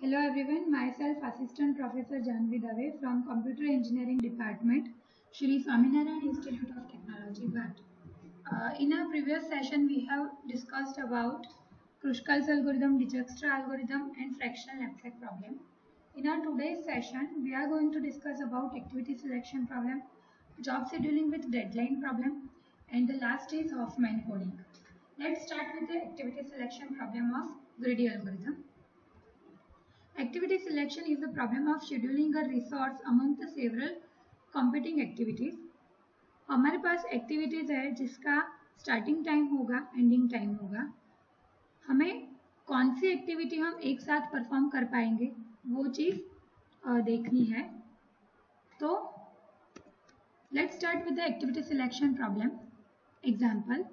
Hello everyone, myself Assistant Professor Janvi Dave from Computer Engineering Department, Shri Swaminarayan Institute of Technology, Bhat. In our previous session, we have discussed about Kruskal's algorithm, Dijkstra algorithm and fractional abstract problem. In our today's session, we are going to discuss about activity selection problem, job scheduling with deadline problem, and the last is Hoffman coding. Let's start with the activity selection problem of greedy algorithm. Activity selection is the problem of scheduling a resource among the several competing activities. हमारे पास activities है जिसका starting time होगा, ending time होगा. हमें कौन सी activity हम एक साथ परफॉर्म कर पाएंगे वो चीज देखनी है. तो let's start with the activity selection problem. Example,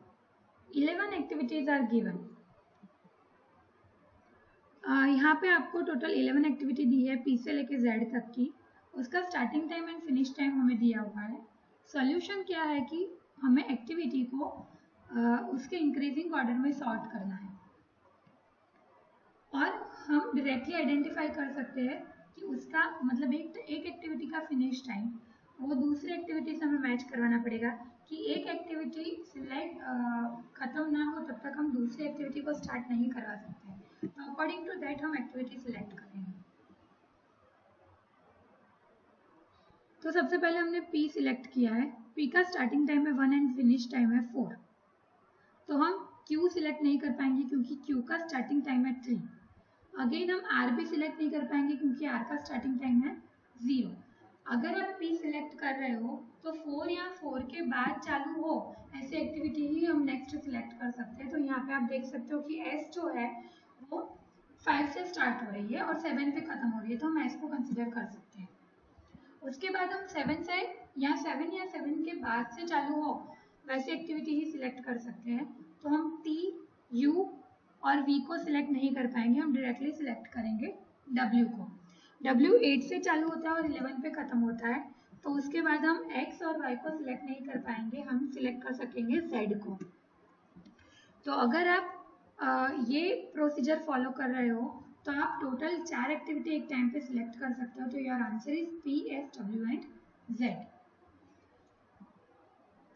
11 activities are given. यहाँ पे आपको टोटल 11 एक्टिविटी दी है P से लेके Z तक की. उसका starting time and finish time हमें दिया हुआ है. सॉल्यूशन क्या है कि हमें एक्टिविटी को उसके इंक्रीजिंग ऑर्डर में सॉर्ट करना है और हम डायरेक्टली आइडेंटिफाई कर सकते हैं कि उसका मतलब एक एक्टिविटी का फिनिश टाइम वो दूसरी एक्टिविटी से हमें मैच करवाना पड़ेगा कि एक एक्टिविटी सिलेक्ट खत्म ना हो तब तक हम दूसरी एक्टिविटी को स्टार्ट नहीं करवा सकते हैं. तो अकॉर्डिंग टू दैट हम एक्टिविटी सिलेक्ट करेंगे. तो सबसे पहले हमने P सिलेक्ट किया है. P का स्टार्टिंग टाइम है 1 एंड फिनिश टाइम है 4. तो हम Q सिलेक्ट नहीं कर पाएंगे क्योंकि Q का स्टार्टिंग टाइम है 3. अगेन हम R भी सिलेक्ट नहीं कर पाएंगे क्योंकि R का स्टार्टिंग टाइम है 0. अगर आप P सिलेक्ट कर रहे हो तो 4 या 4 के बाद चालू हो ऐसी एक्टिविटी ही हम नेक्स्ट सिलेक्ट कर सकते हैं. तो यहाँ पे आप देख सकते हो कि S जो है वो 5 से स्टार्ट हो रही है और 7 पे खत्म हो रही है, तो हम S को कंसिडर कर सकते हैं. उसके बाद हम 7 से या 7 के बाद से चालू हो वैसी एक्टिविटी ही सिलेक्ट कर सकते हैं. तो हम T, U और V को सिलेक्ट नहीं कर पाएंगे, हम डायरेक्टली सिलेक्ट करेंगे W को. W 8 से चालू होता है और 11 पे खत्म होता है. तो उसके बाद हम X और Y को सिलेक्ट नहीं कर पाएंगे, हम सिलेक्ट कर सकेंगे Z को. तो अगर आप ये प्रोसीजर फॉलो कर रहे हो तो आप टोटल 4 एक्टिविटी एक टाइम पे सिलेक्ट कर सकते हो. तो your answer is P, S, W and Z.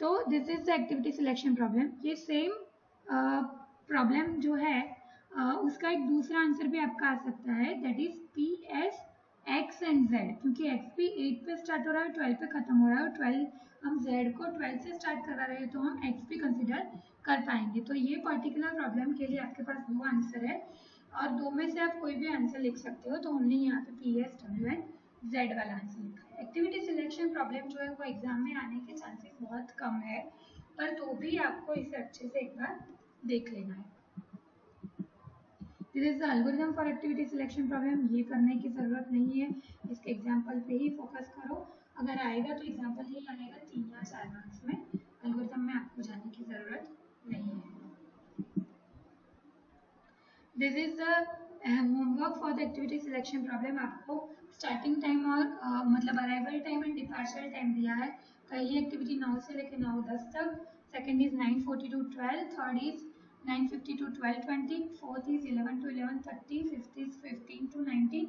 तो this is the activity selection problem. ये सेम प्रॉब्लम जो है उसका एक दूसरा आंसर भी आपका आ सकता है, that is P, S, X and Z. क्योंकि X भी 8 पे स्टार्ट हो रहा है, 12 पे खत्म हो रहा है और 12 हम Z को 12 से स्टार्ट करा रहे हैं तो हम X भी कंसिडर कर पाएंगे. तो ये पर्टिकुलर प्रॉब्लम के लिए आपके पास 2 आंसर है और 2 में से आप कोई भी आंसर लिख सकते हो. तो हमने यहाँ पे P, S, W and Z वाला आंसर लिखा है. एक्टिविटी सिलेक्शन प्रॉब्लम जो है वो एग्जाम में आने के चांसेस बहुत कम है, पर तो भी आपको इसे अच्छे से एक बार देख लेना है. This is the algorithm for activity selection problem. ये करने की जरूरत नहीं है, इसके एग्जाम्पल पे ही फोकस करो. अगर आएगा तो एग्जाम्पल ही आएगा 3 या 4 मार्क्स में. एल्गोरिथम में आपको जाने की जरूरत नहीं है. This is the homework for the activity selection problem. आपको स्टार्टिंग टाइम और मतलब arrival time and departure time दिया है. पहली एक्टिविटी 9 से लेकर 9:10 तक, second is 9:40 to 12, third is 9:50 to 12:20, fourth is 11 to 11:30, fifth is 15 to 19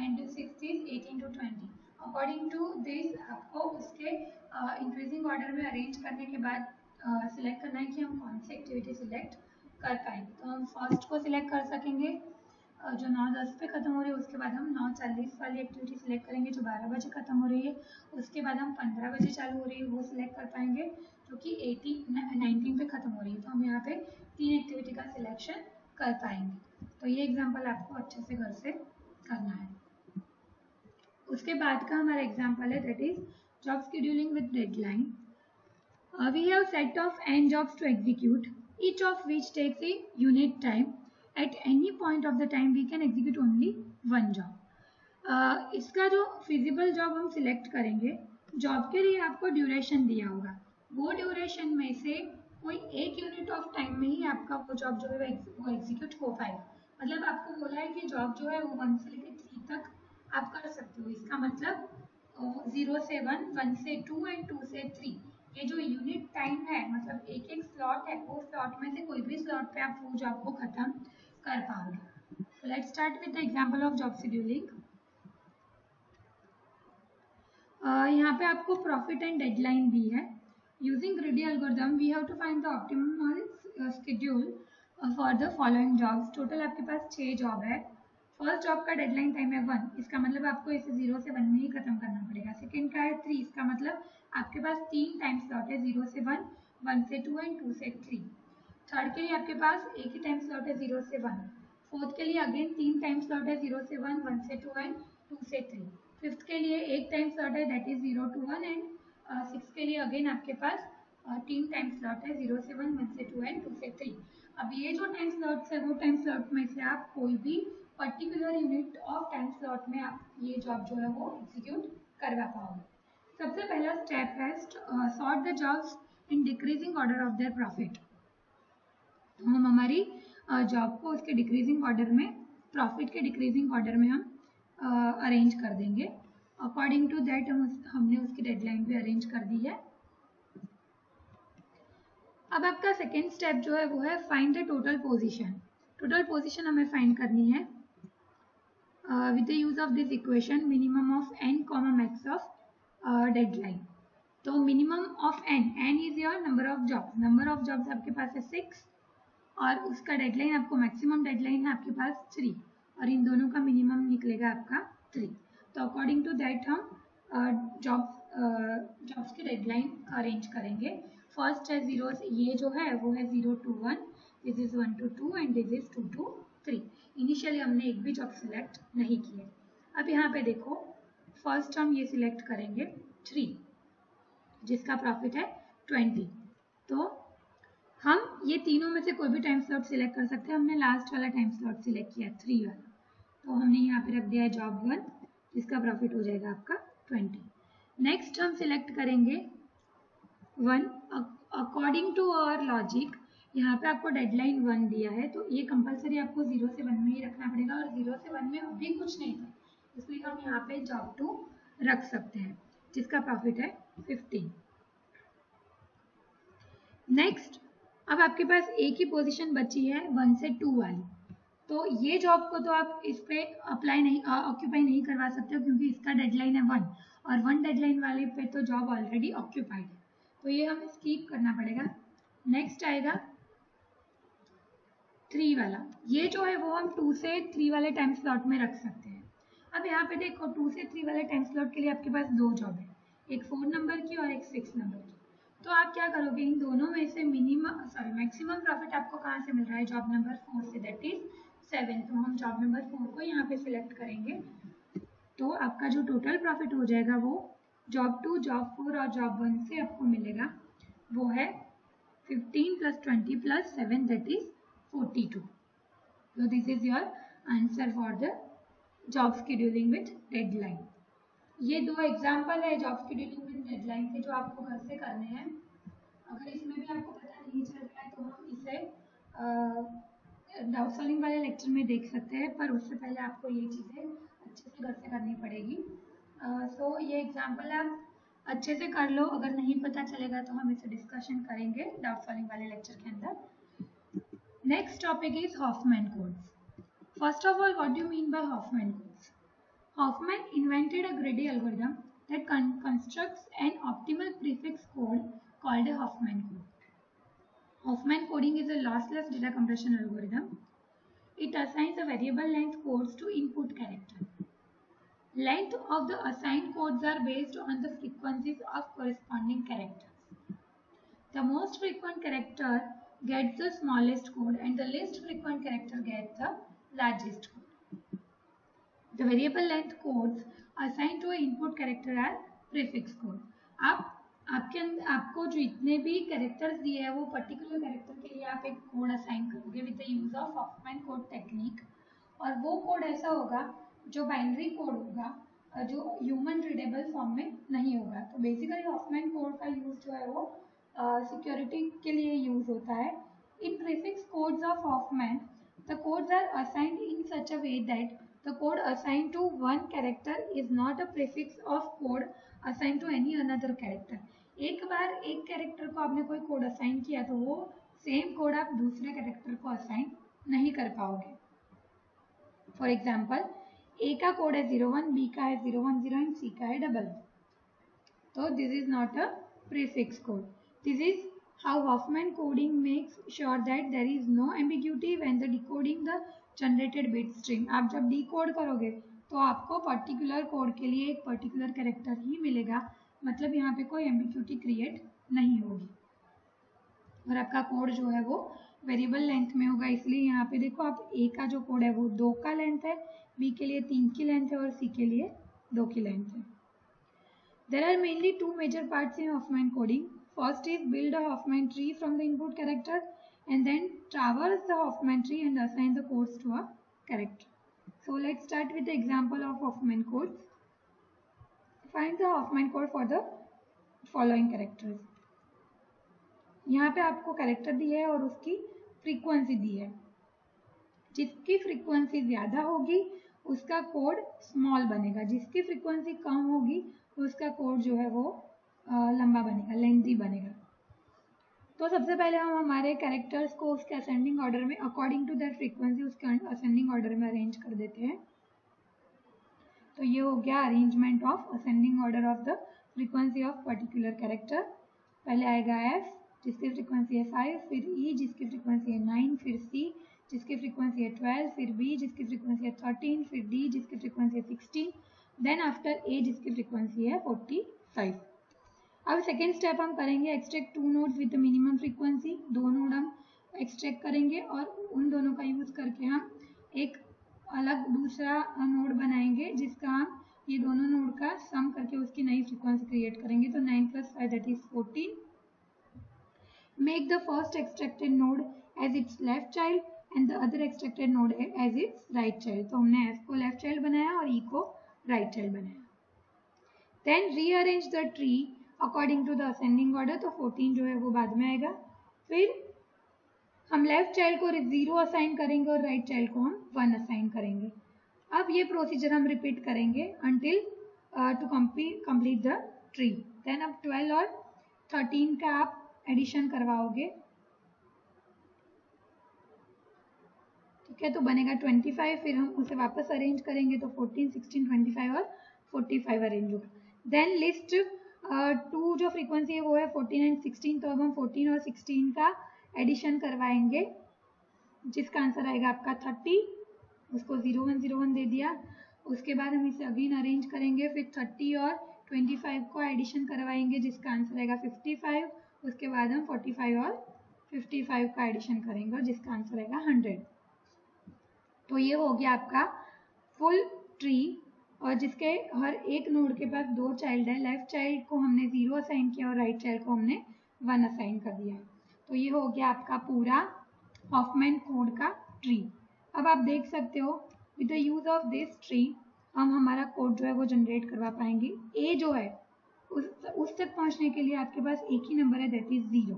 and sixth is 18 to 20. According to this आपको उसके इंक्रीजिंग ऑर्डर में अरेंज करने के बाद सिलेक्ट करना है कि हम कौन सी एक्टिविटी सिलेक्ट कर पाएंगे. तो हम फर्स्ट को सिलेक्ट कर सकेंगे जो 9:10 पे खत्म हो रही है. उसके बाद हम 9:40 वाली एक्टिविटी सिलेक्ट करेंगे जो 12 बजे खत्म हो रही है. उसके बाद हम 15 बजे चालू हो रही है वो सिलेक्ट कर पाएंगे जो कि 19 पे खत्म हो रही है. तो हम यहाँ पे 3 एक्टिविटी का सिलेक्शन कर पाएंगे. तो ये एग्जाम्पल आपको अच्छे से घर से करना है. उसके बाद का हमारा एग्जाम्पल है that is job scheduling with deadline. We have set of n jobs to execute, each of which takes a unit time. At any point of the time we can execute only one job. इसका जो feasible job हम select करेंगे, job के लिए आपको duration दिया होगा. वो ड्यूरेशन में से कोई एक यूनिट ऑफ टाइम में ही आपका वो जॉब जो है वो एग्जीक्यूट हो पाएगा. मतलब आपको बोला है कि जॉब जो है वो 1 से लेकर 3 तक आप कर सकते हो. इसका मतलब 0 से 1, 1 से 2 एंड 2 से 3 ये जो यूनिट टाइम है मतलब एक स्लॉट है, वो स्लॉट में से कोई भी स्लॉट पे आप वो जॉब को खत्म कर पाओगे. So let's start with the example of job scheduling. यहाँ पे आपको प्रॉफिट एंड डेडलाइन दी है. Using greedy algorithm we have to find the optimal schedule for the following jobs. Total आपके पास 6 जॉब है. फर्स्ट जॉब का डेडलाइन टाइम है 1, इसका मतलब आपको इसे 0 से 1 में ही खत्म करना पड़ेगा. सेकेंड का है 3, इसका मतलब आपके पास 3 टाइम स्लॉट है, 0 से 1, 1 से 2 एंड 2 से 3. थर्ड के लिए आपके पास एक ही टाइम स्लॉट है, 0 से 1. फोर्थ के लिए अगेन 3 टाइम स्लॉट है, 0 से 1, 1 से 2 एंड 2 से 3. फिफ्थ के लिए एक टाइम स्लॉट है, that is 0 to 1. And six के लिए अगेन आपके पास 3 टाइम स्लॉट है, 0 से 1, 1 से 2 एंड 2 से 3. अब ये जो टाइम स्लॉट्स है वो टाइम स्लॉट में से आप कोई भी particular unit of time slot में आप ये जॉब जो है वो एग्जीक्यूट करवा पाओगे. सबसे पहला स्टेप है sort the jobs in decreasing order of their profit. तो हम हमारी जॉब को उसके डिक्रीजिंग ऑर्डर में, प्रॉफिट के डिक्रीजिंग ऑर्डर में हम अरेंज कर देंगे. अकॉर्डिंग टू दैट हमने उसकी डेडलाइन भी अरेंज कर दी है. अब आपका सेकेंड स्टेप जो है वो है find the total position. Total position हमें फाइंड करनी है with the use of this equation minimum of n comma max of deadline. तो minimum of n is your number of jobs. Number of jobs आपके पास है 6 और उसका deadline आपको मैक्सिमम डेडलाइन है आपके पास 3 और इन दोनों का मिनिमम निकलेगा आपका 3. तो अकॉर्डिंग टू दैट हम जॉब्स की डेडलाइन अरेंज करेंगे. फर्स्ट है 0, ये जो है वो है 0 to 1, this is 1 to 2 and this is 2 to 3. Initially हमने एक भी जॉब सिलेक्ट नहीं की है. अब यहाँ पे देखो फर्स्ट हम ये सिलेक्ट करेंगे 3 जिसका प्रॉफिट है 20. तो हम ये तीनों में से कोई भी टाइम स्लॉट सिलेक्ट कर सकते हैं. हमने लास्ट वाला टाइम स्लॉट सिलेक्ट किया 3 वाला, तो हमने यहाँ पे रख दिया है जॉब 1 जिसका प्रॉफिट हो जाएगा आपका 20. नेक्स्ट हम सिलेक्ट करेंगे 1. अकॉर्डिंग टू आवर लॉजिक यहाँ पे आपको डेडलाइन 1 दिया है तो ये कंपलसरी आपको 0 से 1 में ही रखना पड़ेगा और 0 से 1 में अभी कुछ नहीं था, इसलिए हम यहाँ पे जॉब 2 रख सकते हैं जिसका प्रॉफिट है 15. नेक्स्ट अब आपके पास एक ही पोजीशन बची है 1 से 2 वाली. तो ये जॉब को तो आप इस पे अप्लाई नहीं ऑक्यूपाई नहीं करवा सकते हो क्योंकि इसका डेडलाइन है 1 और 1 डेडलाइन वाले पे तो जॉब ऑलरेडी ऑक्यूपाइड है, तो ये हमें स्किप करना पड़ेगा. नेक्स्ट आएगा 3 वाला. ये जो है वो हम 2 से 3 वाले टाइम स्लॉट में रख सकते हैं. अब यहाँ पे देखो 2 से 3 वाले टाइम स्लॉट के लिए आपके पास 2 जॉब है, एक 4 नंबर की और एक 6 नंबर की. तो आप क्या करोगे, इन दोनों में से मैक्सिमम प्रॉफिट आपको कहाँ से मिल रहा है, जॉब नंबर 4 से, दैट इज 7. तो हम जॉब नंबर 4 को यहाँ पे सिलेक्ट करेंगे. तो आपका जो टोटल प्रॉफिट हो जाएगा वो जॉब 2, जॉब 4 और जॉब 1 से आपको मिलेगा वो है 15 + 20 + 7 that is 42. So this is your answer for the job scheduling with deadline. ये 2 एग्जाम्पल है जॉब शेड्यूलिंग विद डेडलाइन के जो आपको घर से करने हैं. अगर इसमें भी आपको पता नहीं चल रहा है तो हम इसे डाउट सॉल्विंग वाले लेक्चर में देख सकते हैं, पर उससे पहले आपको ये चीज़ें अच्छे से घर से करनी पड़ेगी. सो ये एग्जाम्पल आप अच्छे से कर लो. अगर नहीं पता चलेगा तो हम इसे डिस्कशन करेंगे डाउट सॉल्विंग वाले लेक्चर के अंदर. Next topic is Huffman codes. First of all what do you mean by Huffman codes? Hoffman invented a greedy algorithm that constructs an optimal prefix code called a Hoffman code. Hoffman coding is a lossless data compression algorithm. It assigns a variable length codes to input character. Length of the assigned codes are based on the frequencies of corresponding characters. The most frequent character gets the smallest code and the least frequent character gets the largest code. The variable length codes assigned to an input character are prefix code. आपको जो इतने भी characters दिए हैं वो particular character के लिए आप एक कोड असाइन करोगे with the use of Huffman code technique. और वो कोड ऐसा होगा जो बाइनरी कोड होगा, जो ह्यूमन रीडेबल फॉर्म में नहीं होगा. तो बेसिकली हॉफमैन कोड का यूज जो है वो सिक्योरिटी के लिए यूज होता है. In prefix codes of Huffman the codes are assigned in such a way that the code assigned to one character is not a prefix of code assigned to any another character. एक बार एक character को आपने कोई code assign किया तो वो same code आप दूसरे कैरेक्टर को असाइन नहीं कर पाओगे. फॉर एग्जाम्पल ए का कोड है 01, बी का है 010 एंड सी का है 11. So this is not a prefix code. This is how Huffman coding makes sure that there is no ambiguity when the decoding the generated bit string. आप जब decode करोगे तो आपको पर्टिकुलर कोड के लिए एक पर्टिकुलर कैरेक्टर ही मिलेगा, मतलब यहाँ पे कोई एम्बिग्यूटी क्रिएट नहीं होगी और आपका कोड जो है वो वेरिएबल लेंथ में होगा. इसलिए यहाँ पे देखो आप ए का जो कोड है वो 2 का लेंथ है, बी के लिए 3 की लेंथ है और सी के लिए 2 की लेंथ है. There are mainly two major parts in Huffman coding. First is build a Huffman tree from the input character and then traverse the Huffman tree and assign the codes to a character. So let's start with the example of Huffman codes. Find the Huffman code for the following characters. यहाँ पे आपको character दिया है और उसकी frequency दी है. जिसकी frequency ज़्यादा होगी उसका कोड स्मॉल बनेगा, जिसकी फ्रीक्वेंसी कम होगी उसका कोड जो है वो लंबा बनेगा, लेंथी बनेगा. तो सबसे पहले हम हमारे कैरेक्टर्स को उसके असेंडिंग ऑर्डर में अकॉर्डिंग टू दैट फ्रीक्वेंसी उसके असेंडिंग ऑर्डर में अरेंज कर देते हैं. तो ये हो गया arrangement of ascending order of the frequency of particular character. पहले आएगा एफ जिसकी फ्रीक्वेंसी है 5, फिर ई जिसकी फ्रीक्वेंसी है 9, फिर सी जिसकी फ्रीक्वेंसी है 12, फिर बी जिसकी फ्रीक्वेंसी है 13, फिर डी जिसकी फ्रीक्वेंसी है 16, देन आफ्टर ए जिसकी फ्रीक्वेंसी है 45. अब सेकेंड स्टेप हम करेंगे extract 2 nodes with minimum frequency. 2 node हम एक्सट्रैक्ट करेंगे और उन दोनों का यूज करके हम एक अलग दूसरा नोड बनाएंगे जिसका हम ये दोनों नोड का सम करके उसकी नई फ्रीक्वेंसी क्रिएट करेंगे. तो 9 + 5 that is 14. Make the first extracted node as its left child and the other extracted node as its right child. तो हमने F को लेफ्ट चाइल्ड बनाया और E को राइट चाइल्ड बनाया. Then rearrange the tree according to the ascending order. तो 14 जो है वो बाद में आएगा. फिर हम लेफ्ट चाइल्ड को 0 असाइन करेंगे और राइट चाइल्ड को हम 1 असाइन करेंगे. अब ये प्रोसीजर हम रिपीट करेंगे until to complete the tree. Then अब 12 और 13 का आप एडिशन करवाओगे, ठीक है, तो बनेगा 25. फिर हम उसे वापस अरेंज करेंगे तो 14, 16, 25 और 45 अरेंज होगा. देन लिस्ट 2 जो फ्रीक्वेंसी है वो है 14 एंड 16. तो अब हम 14 और 16 का एडिशन करवाएंगे जिसका आंसर आएगा आपका 30. उसको 0101 दे दिया. उसके बाद हम इसे अगेन अरेंज करेंगे, फिर 30 और 25 को एडिशन करवाएंगे जिसका आंसर आएगा 55. उसके बाद हम 45 और 55 का एडिशन करेंगे और जिसका आंसर आएगा 100. तो ये हो गया आपका फुल ट्री और जिसके हर एक नोड के पास 2 चाइल्ड है. लेफ्ट चाइल्ड को हमने 0 असाइन किया और राइट चाइल्ड को हमने 1 असाइन कर दिया. तो ये हो गया आपका पूरा हॉफमैन कोड का ट्री. अब आप देख सकते हो with the use of this tree हम हमारा कोड जो है वो जनरेट करवा पाएंगे. ए जो है उस तक पहुंचने के लिए आपके पास एक ही नंबर है दैट इज 0.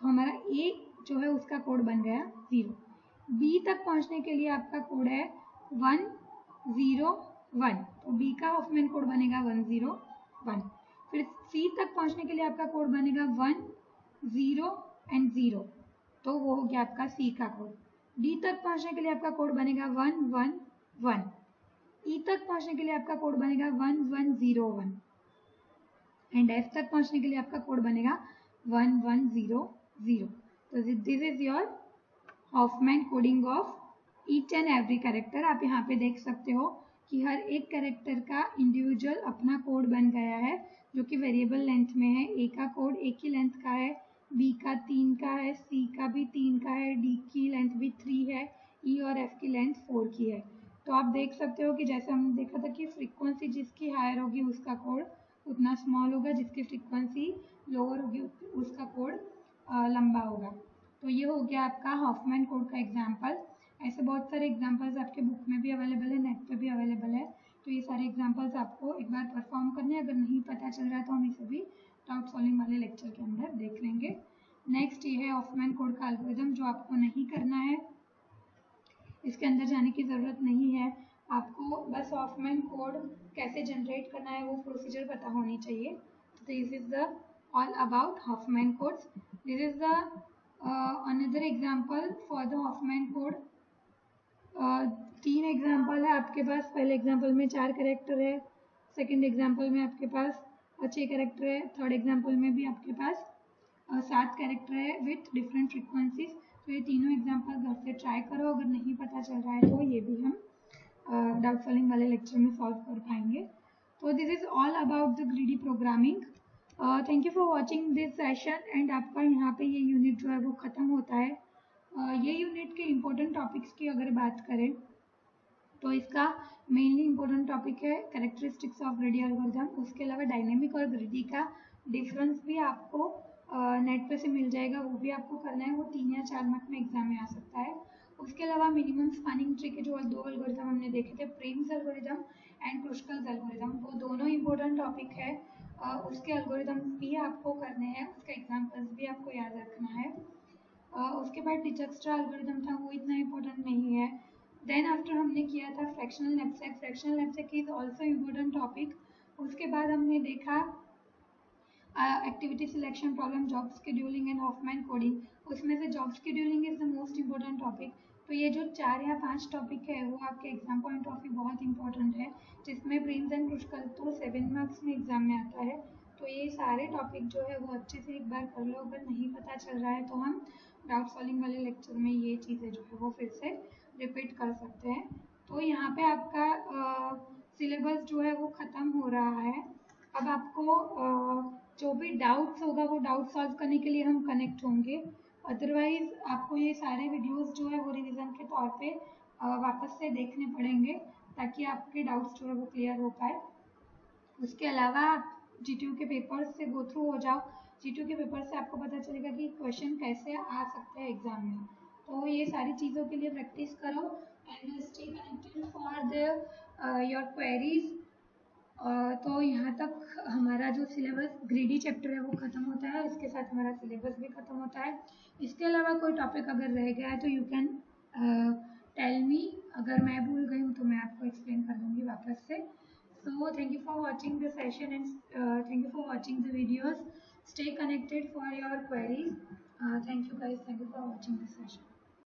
तो हमारा ए जो है उसका कोड बन गया 0. बी तक पहुंचने के लिए आपका कोड है 101. तो बी का हॉफमैन कोड बनेगा 101. फिर सी तक पहुंचने के लिए आपका कोड बनेगा 1 0 एंड 0. तो वो हो गया आपका सी का कोड. डी तक पहुंचने के लिए आपका कोड बनेगा 111. ई तक पहुंचने के लिए आपका कोड बनेगा 1101 एंड एफ तक पहुंचने के लिए आपका कोड बनेगा 1100. तो this is your Huffman coding of each and every character. आप यहाँ पे देख सकते हो कि हर एक कैरेक्टर का इंडिविजुअल अपना कोड बन गया है जो कि वेरिएबल लेंथ में है. ए का कोड एक ही लेंथ का है, बी का 3 का है, सी का भी 3 का है, डी की लेंथ भी 3 है, ई और एफ की लेंथ 4 की है. तो आप देख सकते हो कि जैसे हमने देखा था कि फ्रीक्वेंसी जिसकी हायर होगी उसका कोड उतना स्मॉल होगा, जिसकी फ्रीक्वेंसी लोअर होगी उसका कोड लंबा होगा. तो ये हो गया आपका हॉफमैन कोड का एग्जाम्पल. ऐसे बहुत सारे एग्जाम्पल्स आपके बुक में भी अवेलेबल है, नेट पे भी अवेलेबल है. तो ये सारे एग्जाम्पल्स आपको एक बार परफॉर्म करने हैं. अगर नहीं पता चल रहा है तो हम इसे भी डाउट सॉल्विंग वाले लेक्चर के अंदर देख लेंगे. नेक्स्ट ये है हॉफमैन कोड का एल्गोरिथम जो आपको नहीं करना है, इसके अंदर जाने की ज़रूरत नहीं है. आपको बस हॉफमैन कोड कैसे जनरेट करना है वो प्रोसीजर पता होनी चाहिए. This is the all about Huffman codes. This is the another example for the Huffman code तीन एग्जाम्पल है आपके पास। पहले एग्जाम्पल में 4 कैरेक्टर है, सेकंड एग्जाम्पल में आपके पास 6 कैरेक्टर है, थर्ड एग्जाम्पल में भी आपके पास 7 कैरेक्टर है विथ डिफरेंट फ्रिक्वेंसीज। तो ये तीनों एग्जाम्पल घर से ट्राई करो, अगर नहीं पता चल रहा है तो ये भी हम डाउट सॉल्विंग वाले लेक्चर में सॉल्व कर पाएंगे। तो this is all about the greedy programming. Thank you for watching this session and आपका यहाँ पे ये यूनिट जो है वो ख़त्म होता है। ये यूनिट के इम्पोर्टेंट टॉपिक्स की अगर बात करें तो इसका मेनली इम्पोर्टेंट टॉपिक है कैरेक्टरिस्टिक्स ऑफ ग्रीडी एल्गोरिथम। उसके अलावा डायनेमिक और ग्रीडी का डिफरेंस भी आपको नेट पे से मिल जाएगा, वो भी आपको करना है, वो 3 या 4 मार्क में एग्जाम में आ सकता है। उसके अलावा मिनिमम स्पैनिंग ट्री के जो 2 एल्गोरिथम हमने देखे थे, प्रीम्स एल्गोरिथम एंड क्रुस्कल्स एल्गोरिथम, वो दोनों इम्पोर्टेंट टॉपिक है। उसके एल्गोरिथम्स भी आपको करने हैं, उसका एग्जाम्पल्स भी आपको याद रखना है। उसके बाद डिजक्स्ट्रा एल्गोरिथम था, वो इतना इम्पोर्टेंट नहीं है। देन आफ्टर हमने किया था fractional knapsack. Fractional knapsack is also important topic. उसके बाद हमने देखा activity selection problem, job scheduling and Huffman coding. उसमें से job scheduling is the most important topic. तो ये जो 4 या 5 टॉपिक है वो आपके एग्जाम पॉइंट ऑफ व्यू बहुत इंपॉर्टेंट है, जिसमें प्रीम्स एंड क्रुस्कल तो 7 मार्क्स में एग्जाम में आता है। तो ये सारे टॉपिक जो है वो अच्छे से एक बार कर लो, अगर नहीं पता चल रहा है तो हम डाउट सॉल्विंग वाले लेक्चर में ये चीज़ें जो है वो फिर से रिपीट कर सकते हैं। तो यहाँ पे आपका सिलेबस जो है वो ख़त्म हो रहा है। अब आपको जो भी डाउट्स होगा वो डाउट सॉल्व करने के लिए हम कनेक्ट होंगे। अदरवाइज आपको ये सारे वीडियोस जो है वो रिवीजन के तौर पे वापस से देखने पड़ेंगे, ताकि आपके डाउट्स जो है वो क्लियर हो पाए। उसके अलावा आप जीटीयू के पेपर्स से गो थ्रू हो जाओ। जीटीयू के पेपर से आपको पता चलेगा कि क्वेश्चन कैसे आ सकते हैं एग्जाम में। तो ये सारी चीज़ों के लिए प्रैक्टिस करो and stay connected for the your queries. तो यहाँ तक हमारा जो सिलेबस ग्रीडी चैप्टर है वो ख़त्म होता है, इसके साथ हमारा सिलेबस भी ख़त्म होता है। इसके अलावा कोई टॉपिक अगर रह गया है तो यू कैन टेल मी, अगर मैं भूल गई हूँ तो मैं आपको एक्सप्लेन कर दूँगी वापस से। So thank you for watching the session and thank you for watching the videos. Stay connected for your queries. Thank you guys. Thank you for watching this session.